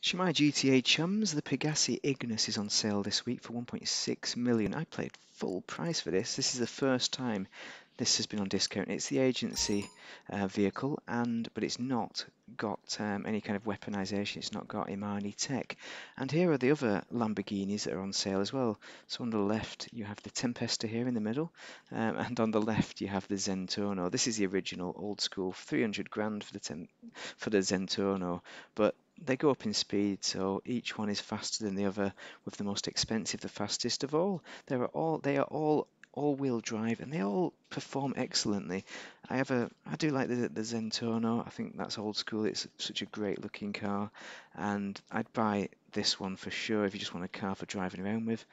Shemai GTA chums, the Pegassi Ignus is on sale this week for 1.6 million. I paid full price for this. This is the first time this has been on discount. It's the agency vehicle, but it's not got any kind of weaponization. It's not got Imani tech. And here are the other Lamborghinis that are on sale as well. So on the left you have the Tempesta here in the middle, and on the left you have the Zentono. This is the original old school 300 grand for the Zentono, but they go up in speed, so each one is faster than the other, with the most expensive the fastest of all. They are all all-wheel drive, and they all perform excellently. I do like the Zentono. I think that's old school. It's such a great looking car, and I'd buy this one for sure if you just want a car for driving around with.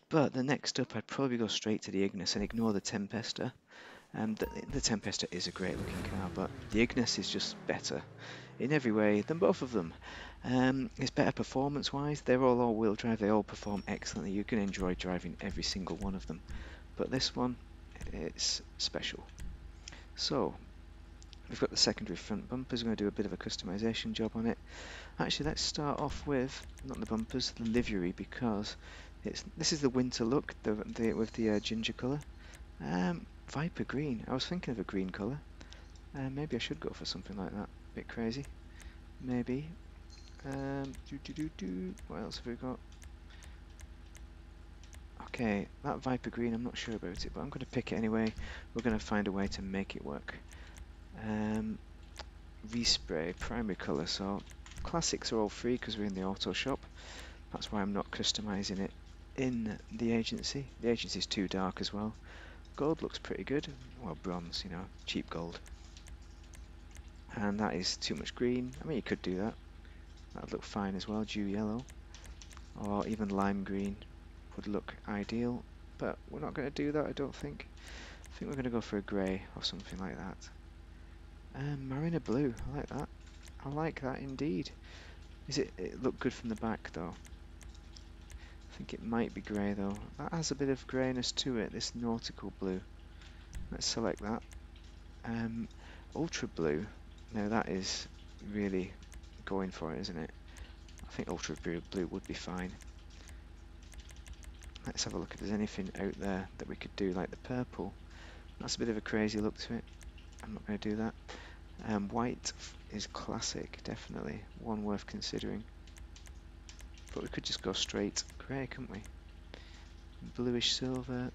But the next up, I'd probably go straight to the Ignus and ignore the Tempesta. The Tempesta is a great looking car, but the Ignus is just better in every way than both of them. It's better performance wise. They're all wheel drive, they all perform excellently. You can enjoy driving every single one of them. But this one, it's special. So, we've got the secondary front bumpers. We're going to do a bit of a customization job on it. Actually, let's start off with, not the bumpers, the livery, because this is the winter look with the ginger colour. Viper green. I was thinking of a green colour. Maybe I should go for something like that. Bit crazy. Maybe. What else have we got? Okay, that Viper green, I'm not sure about it, but I'm going to pick it anyway. We're going to find a way to make it work. Respray, primary colour, so classics are all free because we're in the auto shop. That's why I'm not customising it in the agency. The agency is too dark as well. Gold looks pretty good. Well, bronze, you know, cheap gold. And that is too much green. I mean, you could do that. That'd look fine as well. Dew yellow, or even lime green would look ideal. But we're not going to do that, I don't think. I think we're going to go for a grey or something like that. Marina blue. I like that. I like that indeed. It look good from the back though. I think it might be grey though. That has a bit of greyness to it. This nautical blue. Let's select that. Ultra blue. Now that is really going for it, isn't it? I think ultra blue would be fine. Let's have a look if there's anything out there that we could do, like the purple. That's a bit of a crazy look to it. I'm not going to do that. White is classic, definitely. One worth considering. But we could just go straight grey, couldn't we? Bluish silver.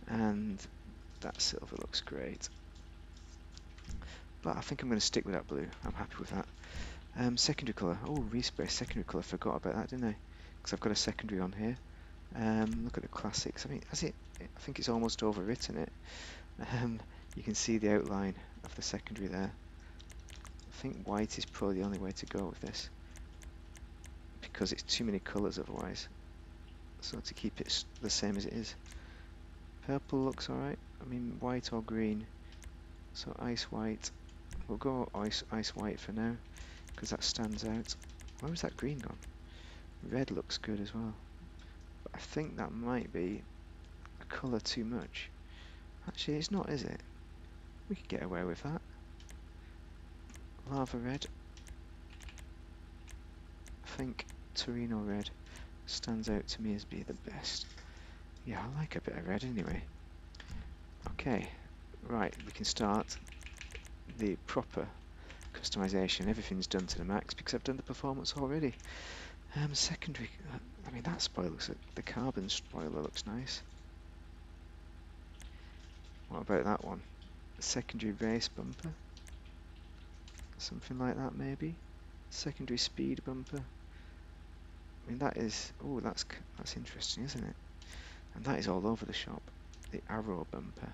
And that silver looks great. But I think I'm going to stick with that blue. I'm happy with that. Secondary colour. Oh, respray secondary colour. Forgot about that, didn't I? Because I've got a secondary on here. Look at the classics. I mean, I think it's almost overwritten it. You can see the outline of the secondary there. I think white is probably the only way to go with this, because it's too many colours otherwise. So to keep it the same as it is. Purple looks alright. I mean, white or green. So ice white. We'll go ice white for now, because that stands out. Where was that green gone? Red looks good as well. But I think that might be a colour too much. Actually, it's not, is it? We could get away with that. Lava red. I think Torino red stands out to me as being the best. Yeah, I like a bit of red anyway. Okay, right, we can start the proper customization. Everything's done to the max because I've done the performance already. Secondary, I mean, that spoiler looks, the carbon spoiler looks nice. What about that one? Secondary race bumper, something like that maybe. Secondary speed bumper. I mean, that is, oh, that's interesting, isn't it? And that is all over the shop. The arrow bumper.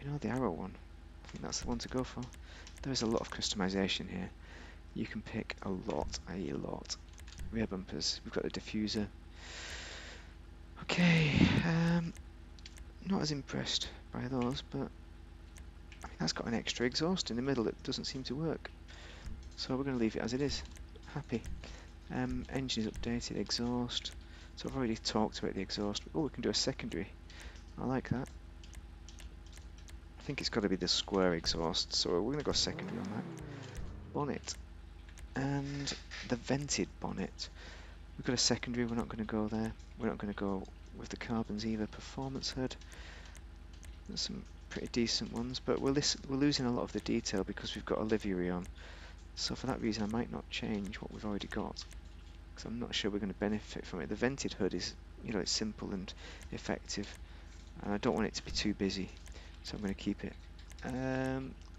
You know, the arrow one. I think that's the one to go for. There is a lot of customization here. You can pick a lot. Rear bumpers. We've got the diffuser. Okay. Not as impressed by those, but I mean, that's got an extra exhaust in the middle that doesn't seem to work. So we're going to leave it as it is. Happy. Engine is updated. Exhaust. So I've already talked about the exhaust. Oh, we can do a secondary. I like that. I think it's got to be the square exhaust, so we're going to go secondary on that. Bonnet. And the vented bonnet. We've got a secondary, we're not going to go there. We're not going to go with the carbons either. Performance hood. There's some pretty decent ones, but we're losing a lot of the detail because we've got a livery on. So for that reason I might not change what we've already got, because I'm not sure we're going to benefit from it. The vented hood is, you know, it's simple and effective, and I don't want it to be too busy, so I'm going to keep it.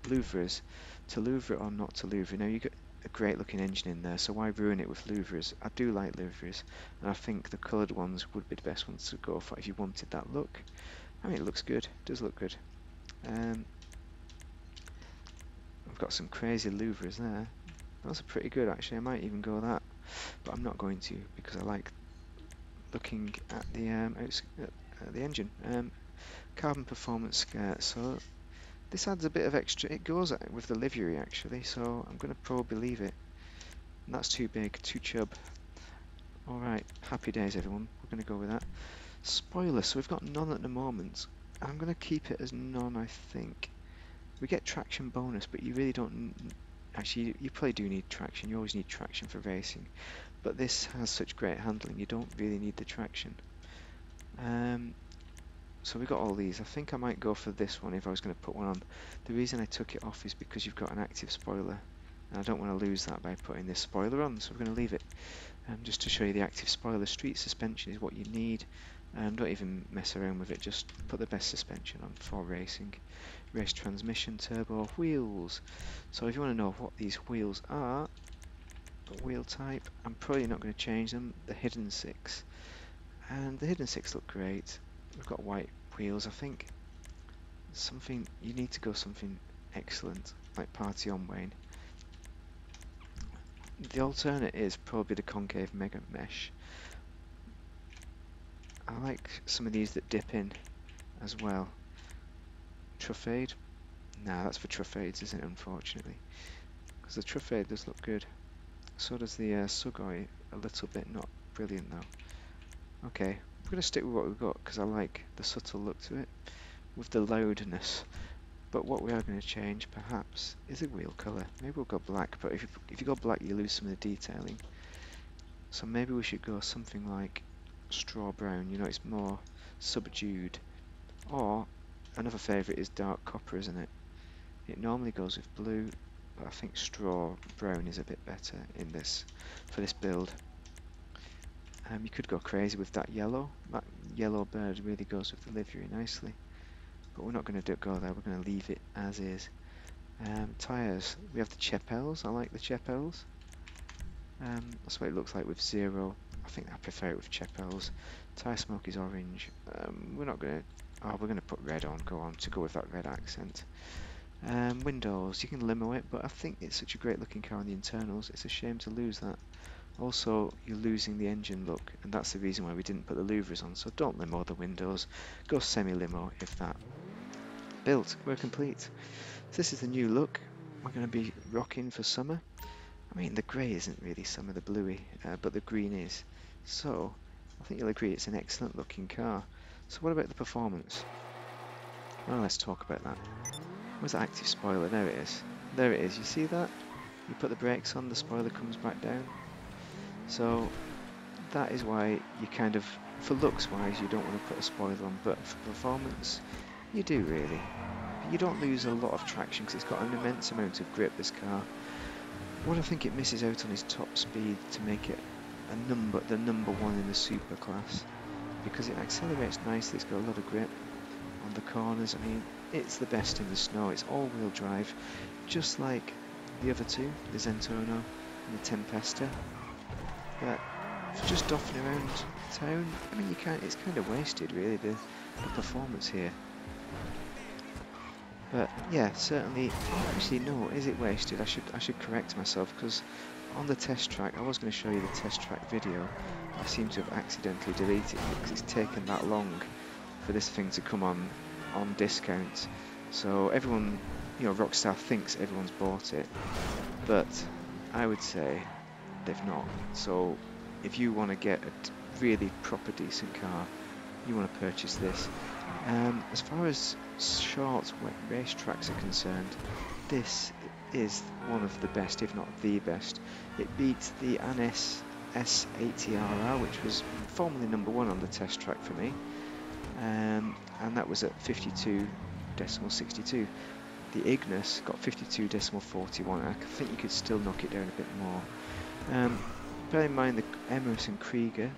Louvres, to louvre or not to louvre. Now you got a great looking engine in there, so why ruin it with louvres? I do like louvres, and I think the coloured ones would be the best ones to go for if you wanted that look. I mean, it looks good, it does look good. I've got some crazy louvres there. Those are pretty good actually, I might even go that, but I'm not going to because I like looking at the engine. Carbon performance skirt, so this adds a bit of extra, it goes with the livery actually, so I'm going to probably leave it. And that's too big, too chub. Alright, happy days everyone, we're going to go with that. Spoiler, so we've got none at the moment. I'm going to keep it as none, I think. We get traction bonus, but you really don't... Actually, you probably do need traction. You always need traction for racing. But this has such great handling, you don't really need the traction. So we got all these. I think I might go for this one if I was going to put one on. The reason I took it off is because you've got an active spoiler. And I don't want to lose that by putting this spoiler on, so we're going to leave it. Just to show you the active spoiler. Street suspension is what you need. Don't even mess around with it, just put the best suspension on for racing. Race transmission, turbo, wheels. So if you want to know what these wheels are, wheel type, I'm probably not going to change them. The hidden 6. And the hidden 6 look great. We've got white wheels, I think. Something, you need to go something excellent, like Party On Wayne. The alternate is probably the concave mega mesh. I like some of these that dip in as well. Truffade? Nah, that's for truffades, isn't it, unfortunately? Because the truffade does look good. So does the Sugoi a little bit, not brilliant though. Okay, we're going to stick with what we've got because I like the subtle look to it with the loudness. But what we are going to change perhaps is the wheel colour. Maybe we'll go black, but if you go black you lose some of the detailing. So maybe we should go something like straw brown, you know, it's more subdued. Or another favourite is dark copper, isn't it? It normally goes with blue, but I think straw brown is a bit better in this for this build. You could go crazy with that yellow. That yellow bird really goes with the livery nicely. But we're not going to go there, we're going to leave it as is. Tyres, we have the Chepels. I like the Chepels. That's what it looks like with zero. I think I prefer it with Chepels. Tyre smoke is orange. We're not going to... Oh, we're going to put red on, go with that red accent. Windows, you can limo it, but I think it's such a great looking car on the internals, it's a shame to lose that. Also, you're losing the engine look, and that's the reason why we didn't put the louvres on, so don't limo the windows, go semi-limo if that. Built, we're complete. So this is the new look, we're going to be rocking for summer. I mean, the grey isn't really summer, the bluey, but the green is. So, I think you'll agree it's an excellent looking car. So what about the performance? Well, let's talk about that. Where's the active spoiler? There it is. There it is. You see that? You put the brakes on, the spoiler comes back down. So that is why you kind of, for looks wise, you don't want to put a spoiler on, but for performance, you do really. You don't lose a lot of traction because it's got an immense amount of grip, this car. What I think it misses out on is top speed to make it the number one in the super class, because it accelerates nicely, it's got a lot of grip on the corners. I mean, it's the best in the snow, it's all-wheel drive, just like the other two, the Zentono and the Tempesta. But for just doffing around town, I mean, it's kind of wasted really, the performance here. But yeah, certainly, actually no, is it wasted? I should correct myself, because on the test track, I was going to show you the test track video, I seem to have accidentally deleted it because it's taken that long for this thing to come on discount. So everyone, you know, Rockstar thinks everyone's bought it, but I would say they've not. So if you want to get a really proper decent car, you want to purchase this. As far as short race tracks are concerned, this is one of the best, if not the best. It beats the Anes S80RR, which was formerly #1 on the test track for me, and that was at 52.62. The Ignus got 52.41. I think you could still knock it down a bit more. Bear in mind the Emirates and Krieger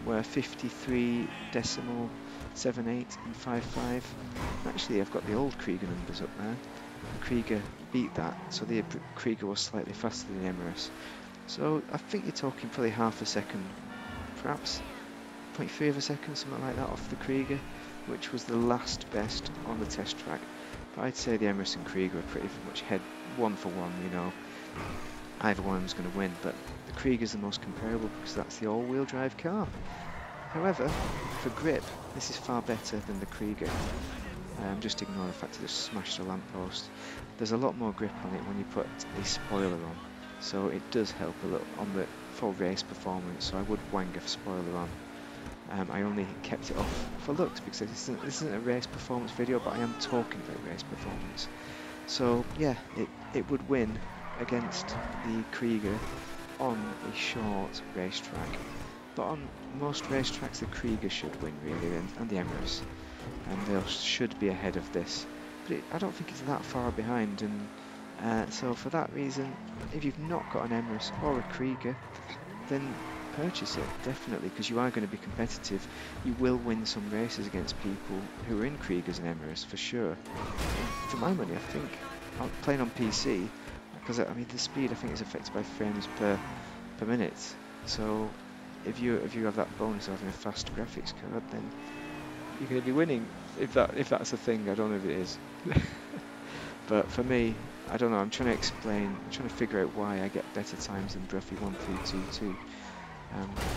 were 53.78 and 55. Actually, I've got the old Krieger numbers up there. The Krieger beat that, so the Krieger was slightly faster than the Emirates. So I think you're talking probably half a second, perhaps 0.3 of a second, something like that, off the Krieger, which was the last best on the test track. But I'd say the Emirates and Krieger are pretty much head one for one, you know. Either one of them's going to win, but the Krieger's the most comparable because that's the all-wheel drive car. However, for grip, this is far better than the Krieger. Just ignore the fact that I just smashed a lamppost. There's a lot more grip on it when you put a spoiler on, so it does help a little on the for race performance. So I would wang a spoiler on. I only kept it off for looks because this isn't a race performance video, but I am talking about race performance. So yeah, it would win against the Krieger on a short racetrack, but on most racetracks the Krieger should win really, and the Emirates, and they should be ahead of this, but I don't think it's that far behind, and so for that reason, if you've not got an Emirates or a Krieger, then purchase it, definitely, because you are going to be competitive. You will win some races against people who are in Kriegers and Emirates for sure. And for my money, I think playing on PC, because I mean the speed I think is affected by frames per minute. So if you have that bonus of having a fast graphics card, then you're going to be winning. If that's a thing, I don't know if it is. But for me, I don't know. I'm trying to figure out why I get better times than Bruffy1322.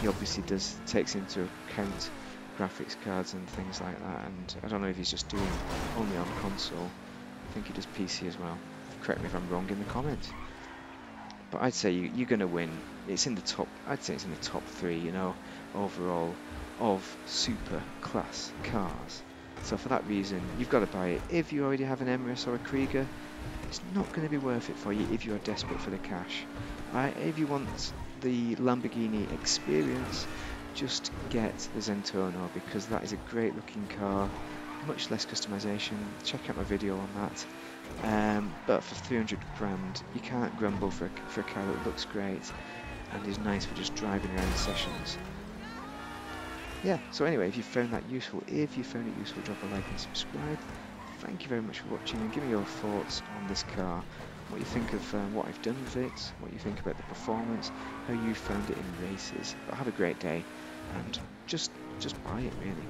He obviously takes into account graphics cards and things like that, and I don't know if he's just doing only on console. I think he does PC as well. Correct me if I'm wrong in the comments. But I'd say you're going to win. It's in the top. I'd say it's in the top 3, you know, overall of super class cars. So for that reason, you've got to buy it. If you already have an Emirates or a Krieger, it's not going to be worth it for you if you are desperate for the cash. If you want the Lamborghini experience, just get the Zentono, because that is a great looking car, much less customization. Check out my video on that. But for 300 grand, you can't grumble for a car that looks great and is nice for just driving around sessions. Yeah, so anyway, if you found that useful, drop a like and subscribe. Thank you very much for watching, and give me your thoughts on this car, what you think of what I've done with it, what you think about the performance, how you found it in races. But have a great day, and just buy it really.